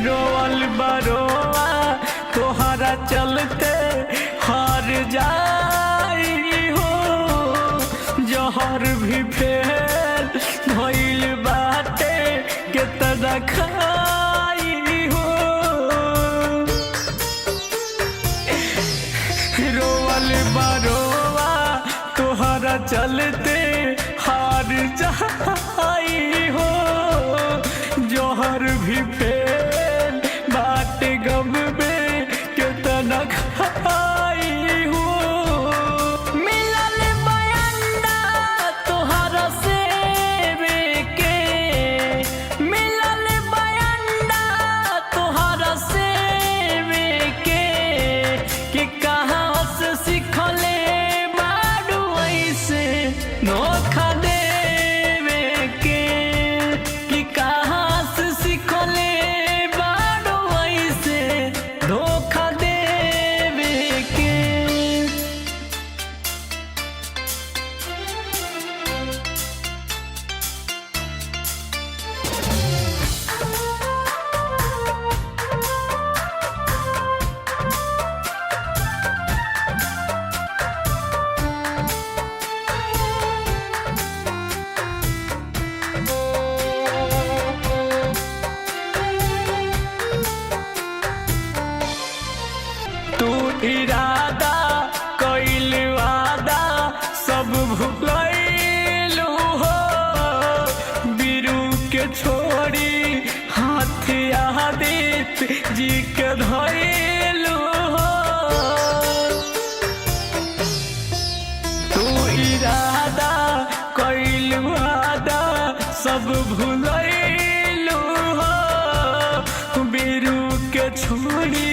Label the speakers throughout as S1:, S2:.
S1: रोवल बरोवा तोहरा चलते हार जाई हो, जहर भी फेल भइल बाटे केतना खाई हो। रोवल बरोवा तोहरा चलते हार जाई हो, जहर भी फेल बाटे गम में केतना खाई हो। मिलल बयंदा तोहरा से के, मिलल बयंदा तोहरा से के कि कहाँ से सिखले बारू ऐसे धोखा देवे के, कि कहाँ से सिखले बारू ऐसे धोखा देवे के। तू इरादा कइल वादा सब भुलैलू हो, बिरू के छोड़ी हाथ आदित जी के धैलू हो। तू इरादा कइल वादा सब भुलैलू हो, बिरू के छोड़ी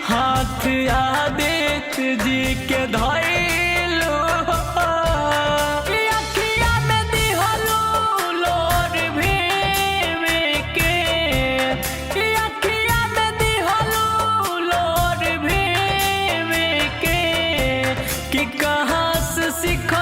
S1: हाथ आदित जी के धैलू हो। अखिया में दिहलू लोर भेवे के, अखिया में दिहलू लोर भेवे के, कि कहाँ से सिख